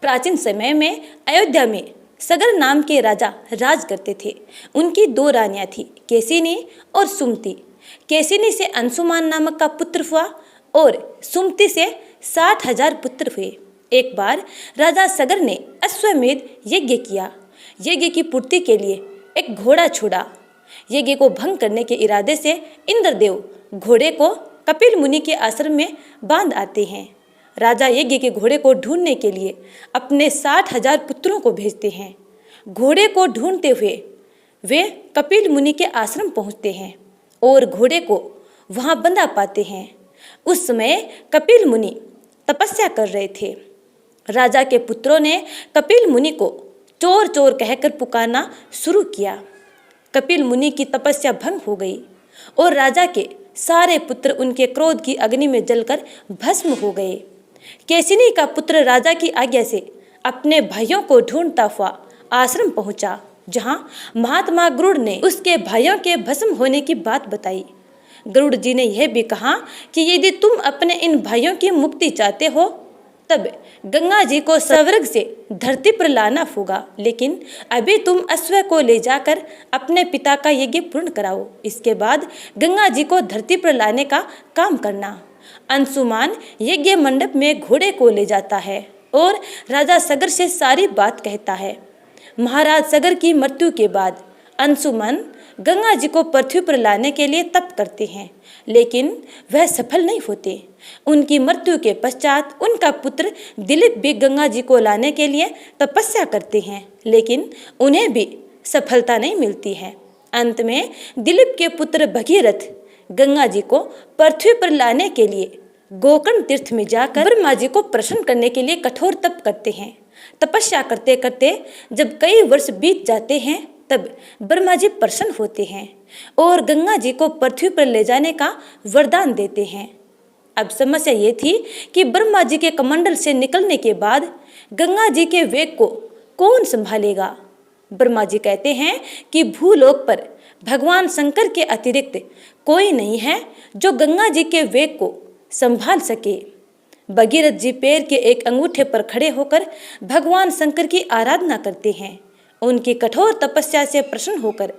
प्राचीन समय में अयोध्या में सगर नाम के राजा राज करते थे। उनकी दो रानियां थी, केसिनी और सुमति। केसिनी से अंशुमान नामक का पुत्र हुआ और सुमति से 60,000 पुत्र हुए। एक बार राजा सगर ने अश्वमेध यज्ञ किया। यज्ञ की पूर्ति के लिए एक घोड़ा छोड़ा। यज्ञ को भंग करने के इरादे से इंद्रदेव घोड़े को कपिल मुनि के आश्रम में बांध आते हैं। राजा यज्ञ के घोड़े को ढूंढने के लिए अपने 60,000 पुत्रों को भेजते हैं। घोड़े को ढूंढते हुए वे कपिल मुनि के आश्रम पहुंचते हैं और घोड़े को वहां बंधा पाते हैं। उस समय कपिल मुनि तपस्या कर रहे थे। राजा के पुत्रों ने कपिल मुनि को चोर चोर कहकर पुकारना शुरू किया। कपिल मुनि की तपस्या भंग हो गई और राजा के सारे पुत्र उनके क्रोध की अग्नि में जलकर भस्म हो गए। केसिनी का पुत्र राजा की आज्ञा से अपने भाइयों को ढूंढता हुआ आश्रम पहुंचा, जहां महात्मा गरुड़ ने उसके भाइयों के भस्म होने की बात बताई। गरुड़ जी ने यह भी कहा कि यदि तुम अपने इन भाइयों की मुक्ति चाहते हो तब गंगा जी को स्वर्ग से धरती पर लाना होगा, लेकिन अभी तुम अश्व को ले जाकर अपने पिता का यज्ञ पूर्ण कराओ। इसके बाद गंगा जी को धरती पर लाने का काम करना। अंशुमान यज्ञ मंडप में घोड़े को ले जाता है और राजा सगर से सारी बात कहता है। महाराज सगर की मृत्यु के बाद अंशुमान गंगा जी को पृथ्वी पर लाने के लिए तप करते हैं, लेकिन वह सफल नहीं होते। उनकी मृत्यु के पश्चात उनका पुत्र दिलीप भी गंगा जी को लाने के लिए तपस्या करते हैं, लेकिन उन्हें भी सफलता नहीं मिलती है। अंत में दिलीप के पुत्र भगीरथ गंगा जी को पृथ्वी पर लाने के लिए गोकर्ण तीर्थ में जाकर ब्रह्मा जी को प्रसन्न करने के लिए कठोर तप करते हैं। तपस्या करते करते जब कई वर्ष बीत जाते हैं तब ब्रह्मा जी प्रसन्न होते हैं और गंगा जी को पृथ्वी पर ले जाने का वरदान देते हैं। अब समस्या ये थी कि ब्रह्मा जी के कमंडल से निकलने के बाद गंगा जी के वेग को कौन संभालेगा। ब्रह्मा जी कहते हैं कि भूलोक पर भगवान शंकर के अतिरिक्त कोई नहीं है जो गंगा जी के वेग को संभाल सके। भगीरथ जी पैर के एक अंगूठे पर खड़े होकर भगवान शंकर की आराधना करते हैं। उनकी कठोर तपस्या से प्रसन्न होकर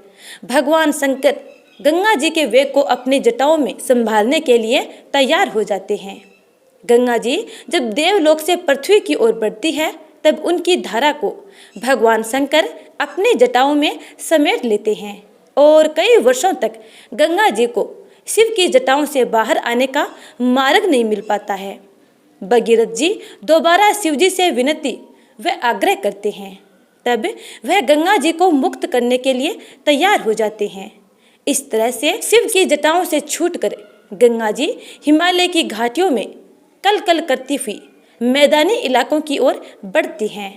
भगवान शंकर गंगा जी के वेग को अपनी जटाओं में संभालने के लिए तैयार हो जाते हैं। गंगा जी जब देवलोक से पृथ्वी की ओर बढ़ती है तब उनकी धारा को भगवान शंकर अपनी जटाओं में समेट लेते हैं और कई वर्षों तक गंगा जी को शिव की जटाओं से बाहर आने का मार्ग नहीं मिल पाता है। भगीरथ जी दोबारा शिव जी से विनती व आग्रह करते हैं, तब वह गंगा जी को मुक्त करने के लिए तैयार हो जाते हैं। इस तरह से शिव की जटाओं से छूटकर गंगा जी हिमालय की घाटियों में कल कल करती हुई मैदानी इलाकों की ओर बढ़ती हैं।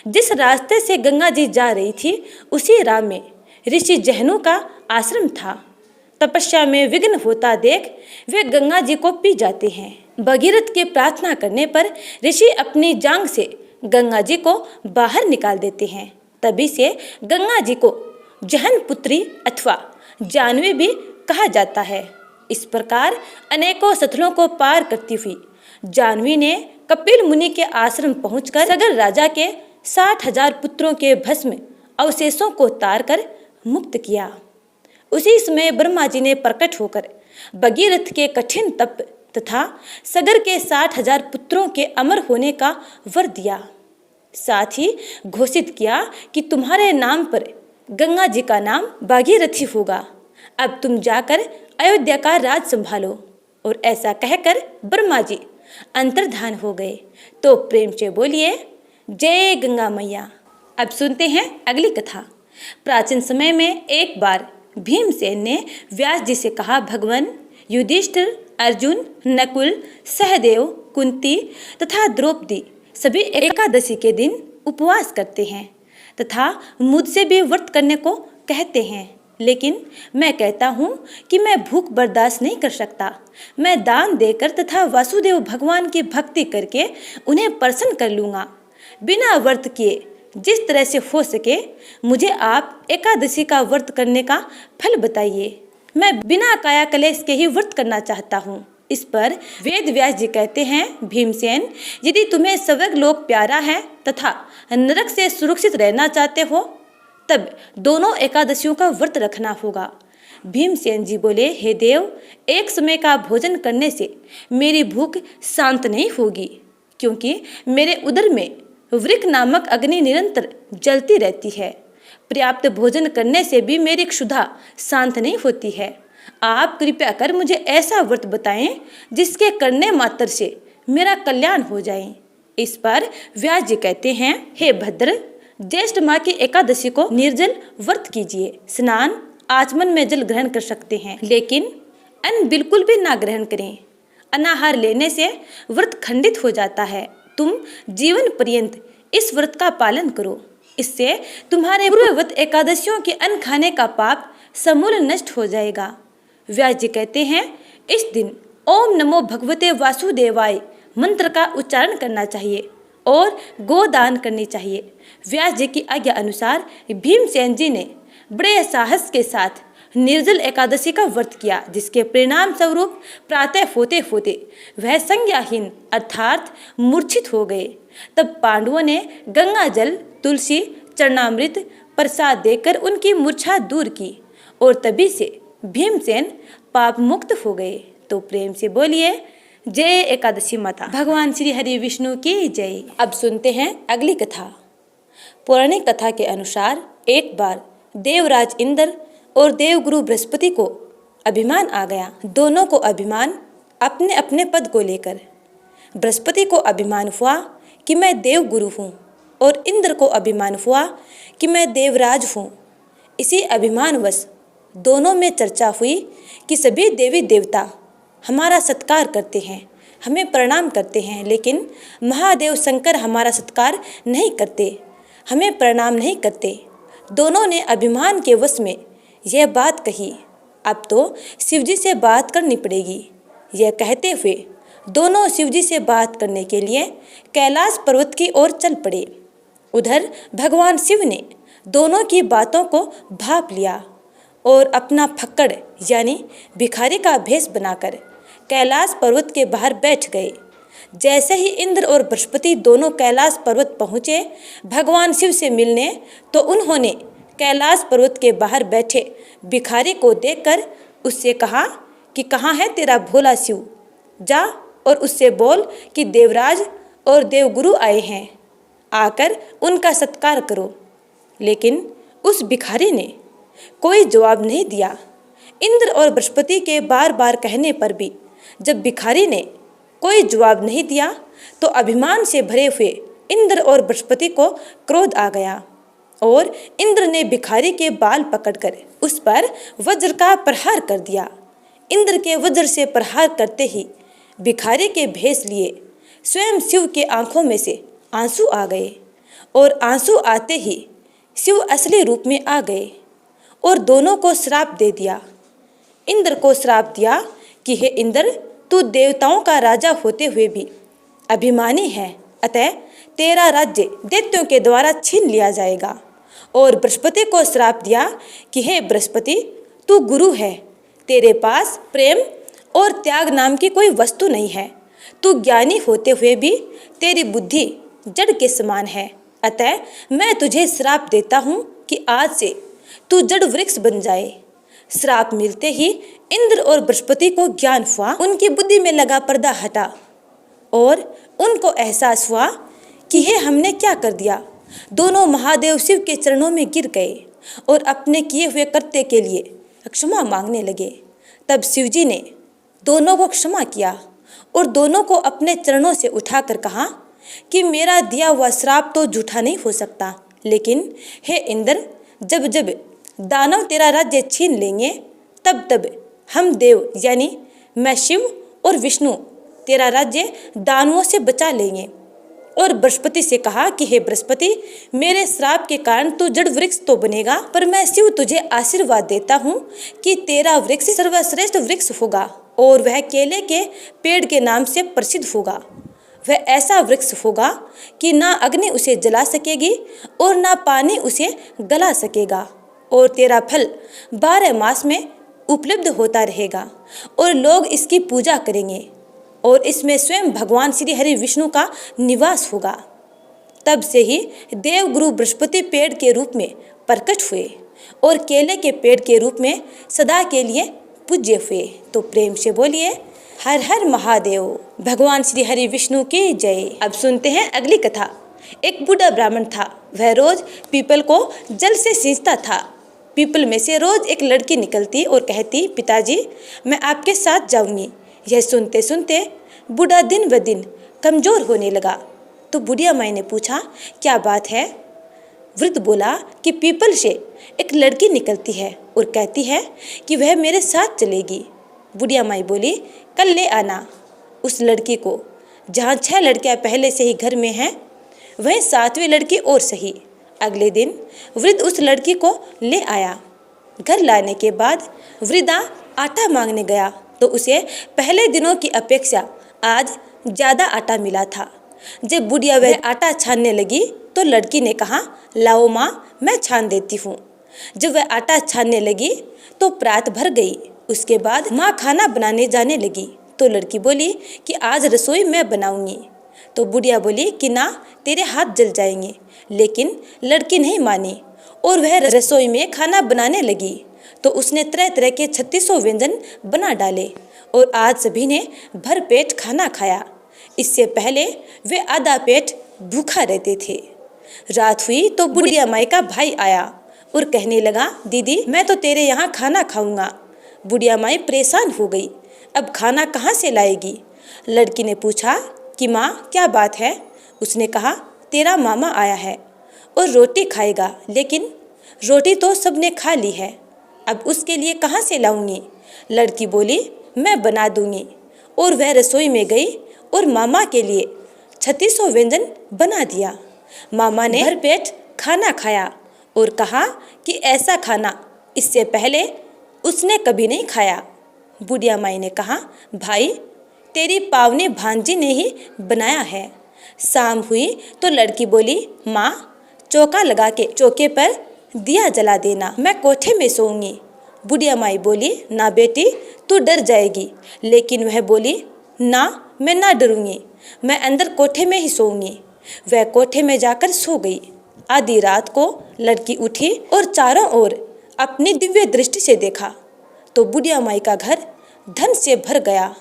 जिस रास्ते से गंगा जी जा रही थी उसी राह में ऋषि जहनु का आश्रम था। तपस्या में विघ्न होता देख वे गंगा जी को पी जाते हैं। भगीरथ के प्रार्थना करने पर ऋषि अपनी जांग से गंगा जी को बाहर निकाल देते हैं। तभी से गंगा जी को जहन पुत्री अथवा जानवी भी कहा जाता है। इस प्रकार अनेकों स्थलों को पार करती हुई जानवी ने कपिल मुनि के आश्रम पहुंचकर सगर राजा के 60,000 पुत्रों के भस्म अवशेषों को तार कर मुक्त किया। उसी समय ब्रह्मा जी ने प्रकट होकर भगीरथ के कठिन तप तथा सगर के 60,000 पुत्रों के अमर होने का वर दिया। साथ ही घोषित किया कि तुम्हारे नाम पर गंगा जी का नाम भागीरथी होगा। अब तुम जाकर अयोध्या का राज संभालो। और ऐसा कहकर ब्रह्मा जी अंतर्धान हो गए। तो प्रेम से बोलिए जय गंगा मैया। अब सुनते हैं अगली कथा। प्राचीन समय में एक बार भीमसेन ने व्यास जी से कहा, भगवान युधिष्ठिर, अर्जुन, नकुल, सहदेव, कुंती तथा द्रौपदी सभी एकादशी के दिन उपवास करते हैं तथा मुझसे भी व्रत करने को कहते हैं, लेकिन मैं कहता हूँ कि मैं भूख बर्दाश्त नहीं कर सकता। मैं दान देकर तथा वासुदेव भगवान की भक्ति करके उन्हें प्रसन्न कर लूँगा। बिना व्रत किए जिस तरह से हो सके मुझे आप एकादशी का व्रत करने का फल बताइए। मैं बिना काया कलेश के ही व्रत करना चाहता हूँ। इस पर वेद व्यास जी कहते हैं, भीमसेन, यदि तुम्हें स्वर्ग लोक प्यारा है तथा नरक से सुरक्षित रहना चाहते हो तब दोनों एकादशियों का व्रत रखना होगा। भीमसेन जी बोले, हे देव, एक समय का भोजन करने से मेरी भूख शांत नहीं होगी, क्योंकि मेरे उदर में वृक नामक अग्नि निरंतर जलती रहती है। पर्याप्त भोजन करने से भी मेरी क्षुधा शांत नहीं होती है। आप कृपया कर मुझे ऐसा व्रत बताएं जिसके करने मात्र से मेरा कल्याण हो जाए। इस पर व्यास जी कहते हैं, हे भद्र, ज्येष्ठ माह की एकादशी को निर्जल व्रत कीजिए। स्नान आचमन में जल ग्रहण कर सकते हैं, लेकिन अन्न बिल्कुल भी ना ग्रहण करें। अनाहार लेने से व्रत खंडित हो जाता है। तुम जीवन पर्यंत इस व्रत का पालन करो, इससे तुम्हारे पूर्ववत एकादशियों के अन्न खाने का पाप समूल नष्ट हो जाएगा। व्यास जी कहते हैं, इस दिन ओम नमो भगवते वासुदेवाय मंत्र का उच्चारण करना चाहिए और गोदान करनी चाहिए। व्यास जी की आज्ञा अनुसार भीमसेन जी ने बड़े साहस के साथ निर्जल एकादशी का व्रत किया, जिसके परिणाम स्वरूप प्रातः होते होते वह संज्ञाहीन अर्थात मूर्छित हो गए। तब पांडवों ने गंगा जल, तुलसी, चरणामृत प्रसाद देकर उनकी मूर्छा दूर की और तभी से भीमसेन पाप मुक्त हो गए। तो प्रेम से बोलिए, जय एकादशी माता। भगवान श्री हरि विष्णु की जय। अब सुनते हैं अगली कथा। पौराणिक कथा के अनुसार एक बार देवराज इंद्र और देवगुरु बृहस्पति को अभिमान आ गया। दोनों को अभिमान अपने अपने पद को लेकर। बृहस्पति को अभिमान हुआ कि मैं देवगुरु हूँ और इंद्र को अभिमान हुआ कि मैं देवराज हूँ। इसी अभिमानवश दोनों में चर्चा हुई कि सभी देवी देवता हमारा सत्कार करते हैं, हमें प्रणाम करते हैं, लेकिन महादेव शंकर हमारा सत्कार नहीं करते, हमें प्रणाम नहीं करते। दोनों ने अभिमान के वश में यह बात कही, अब तो शिवजी से बात करनी पड़ेगी। यह कहते हुए दोनों शिवजी से बात करने के लिए कैलाश पर्वत की ओर चल पड़े। उधर भगवान शिव ने दोनों की बातों को भांप लिया और अपना फक्कड़ यानी भिखारी का भेष बनाकर कैलाश पर्वत के बाहर बैठ गए। जैसे ही इंद्र और बृहस्पति दोनों कैलाश पर्वत पहुँचे भगवान शिव से मिलने, तो उन्होंने कैलाश पर्वत के बाहर बैठे भिखारी को देखकर उससे कहा कि कहाँ है तेरा भोला शिव, जा और उससे बोल कि देवराज और देवगुरु आए हैं, आकर उनका सत्कार करो। लेकिन उस भिखारी ने कोई जवाब नहीं दिया। इंद्र और बृहस्पति के बार बार कहने पर भी जब भिखारी ने कोई जवाब नहीं दिया तो अभिमान से भरे हुए इंद्र और बृहस्पति को क्रोध आ गया और इंद्र ने भिखारी के बाल पकड़कर उस पर वज्र का प्रहार कर दिया। इंद्र के वज्र से प्रहार करते ही भिखारी के भेष लिए स्वयं शिव के आंखों में से आंसू आ गए और आंसू आते ही शिव असली रूप में आ गए और दोनों को श्राप दे दिया। इंद्र को श्राप दिया कि हे इंद्र, तू देवताओं का राजा होते हुए भी अभिमानी है, अतः तेरा राज्य दैत्यों के द्वारा छीन लिया जाएगा। और बृहस्पति को श्राप दिया कि हे बृहस्पति, तू गुरु है, तेरे पास प्रेम और त्याग नाम की कोई वस्तु नहीं है, तू ज्ञानी होते हुए भी तेरी बुद्धि जड़ के समान है, अतः मैं तुझे श्राप देता हूँ कि आज से तू जड़ वृक्ष बन जाए। श्राप मिलते ही इंद्र और बृहस्पति को ज्ञान हुआ, उनकी बुद्धि में लगा पर्दा हटा और उनको एहसास हुआ कि हे हमने क्या कर दिया। दोनों महादेव शिव के चरणों में गिर गए और अपने किए हुए कृत्य के लिए क्षमा मांगने लगे। तब शिवजी ने दोनों को क्षमा किया और दोनों को अपने चरणों से उठाकर कहा कि मेरा दिया हुआ श्राप तो झूठा नहीं हो सकता, लेकिन हे इंद्र, जब जब दानव तेरा राज्य छीन लेंगे तब तब हम देव यानी मैं शिव और विष्णु तेरा राज्य दानवों से बचा लेंगे। और बृहस्पति से कहा कि हे बृहस्पति, मेरे श्राप के कारण तू जड़ वृक्ष तो बनेगा, पर मैं शिव तुझे आशीर्वाद देता हूँ कि तेरा वृक्ष सर्वश्रेष्ठ वृक्ष होगा और वह केले के पेड़ के नाम से प्रसिद्ध होगा। वह ऐसा वृक्ष होगा कि ना अग्नि उसे जला सकेगी और ना पानी उसे गला सकेगा, और तेरा फल 12 मास में उपलब्ध होता रहेगा और लोग इसकी पूजा करेंगे और इसमें स्वयं भगवान श्री हरि विष्णु का निवास होगा। तब से ही देवगुरु बृहस्पति पेड़ के रूप में प्रकट हुए और केले के पेड़ के रूप में सदा के लिए पूज्य हुए। तो प्रेम से बोलिए हर हर महादेव। भगवान श्री हरि विष्णु की जय। अब सुनते हैं अगली कथा। एक बूढ़ा ब्राह्मण था। वह रोज पीपल को जल से सींचता था। पीपल में से रोज एक लड़की निकलती और कहती, पिताजी मैं आपके साथ जाऊंगी। यह सुनते सुनते बूढ़ा दिन ब दिन कमजोर होने लगा। तो बुढ़िया माई ने पूछा, क्या बात है? वृद्ध बोला कि पीपल से एक लड़की निकलती है और कहती है कि वह मेरे साथ चलेगी। बुढ़िया माई बोली, कल ले आना उस लड़की को। जहाँ 6 लड़कियाँ पहले से ही घर में हैं, वहीं 7वीं लड़की और सही। अगले दिन वृद्ध उस लड़की को ले आया। घर लाने के बाद वृद्धा आटा मांगने गया तो उसे पहले दिनों की अपेक्षा आज ज़्यादा आटा मिला था। जब बुढ़िया वह आटा छानने लगी तो लड़की ने कहा, लाओ माँ, मैं छान देती हूँ। जब वह आटा छानने लगी तो प्रात भर गई। उसके बाद माँ खाना बनाने जाने लगी तो लड़की बोली कि आज रसोई मैं बनाऊंगी। तो बुढ़िया बोली कि ना, तेरे हाथ जल जाएंगे। लेकिन लड़की नहीं मानी और वह रसोई में खाना बनाने लगी। तो उसने तरह तरह के 3600 व्यंजन बना डाले और आज सभी ने भर पेट खाना खाया। इससे पहले वे आधा पेट भूखा रहते थे। रात हुई तो बुढ़िया माई का भाई आया और कहने लगा, दीदी मैं तो तेरे यहाँ खाना खाऊंगा। बुढ़िया माई परेशान हो गई, अब खाना कहाँ से लाएगी? लड़की ने पूछा कि माँ क्या बात है? उसने कहा, तेरा मामा आया है और रोटी खाएगा, लेकिन रोटी तो सबने खा ली है, अब उसके लिए कहाँ से लाऊंगी? लड़की बोली, मैं बना दूंगी। और वह रसोई में गई और मामा के लिए 3600 व्यंजन बना दिया। मामा ने भर पेट खाना खाया और कहा कि ऐसा खाना इससे पहले उसने कभी नहीं खाया। बुढ़िया माई ने कहा, भाई तेरी पावनी भांजी ने ही बनाया है। शाम हुई तो लड़की बोली, माँ चौका लगा के चौके पर दिया जला देना, मैं कोठे में सोऊंगी। बुढ़िया माई बोली, ना बेटी तू डर जाएगी। लेकिन वह बोली, ना मैं ना डरूंगी, मैं अंदर कोठे में ही सोऊंगी। वह कोठे में जाकर सो गई। आधी रात को लड़की उठी और चारों ओर अपनी दिव्य दृष्टि से देखा तो बुढ़िया माई का घर धन से भर गया।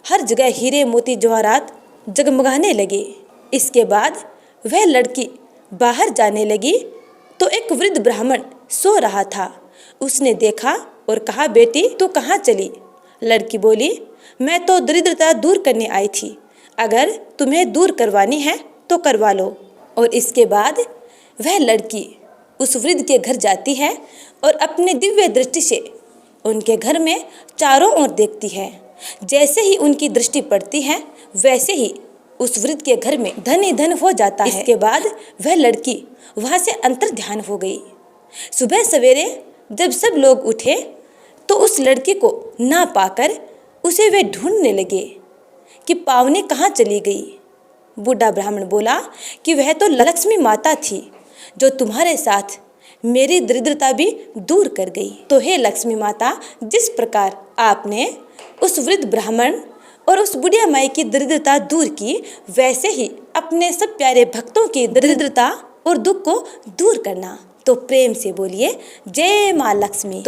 हर जगह हीरे मोती जवाहरात जगमगाने लगे। इसके बाद वह लड़की बाहर जाने लगी तो एक वृद्ध ब्राह्मण सो रहा था। उसने देखा और कहा, बेटी तू कहाँ चली? लड़की बोली, मैं तो दरिद्रता दूर करने आई थी, अगर तुम्हें दूर करवानी है तो करवा लो। और इसके बाद वह लड़की उस वृद्ध के घर जाती है और अपने दिव्य दृष्टि से उनके घर में चारों ओर देखती है। जैसे ही उनकी दृष्टि पड़ती है वैसे ही उस वृद्ध के घर में धन ही धन हो जाता है। इसके बाद वह लड़की वहाँ से अंतर ध्यान हो गई। सुबह सवेरे जब सब लोग उठे तो उस लड़की को ना पाकर उसे वे ढूंढने लगे कि पावनी कहाँ चली गई। बूढ़ा ब्राह्मण बोला कि वह तो लक्ष्मी माता थी जो तुम्हारे साथ मेरी दरिद्रता भी दूर कर गई। तो हे लक्ष्मी माता, जिस प्रकार आपने उस वृद्ध ब्राह्मण और उस बुढ़िया माई की दरिद्रता दूर की, वैसे ही अपने सब प्यारे भक्तों की दरिद्रता और दुख को दूर करना। तो प्रेम से बोलिए जय माँ लक्ष्मी।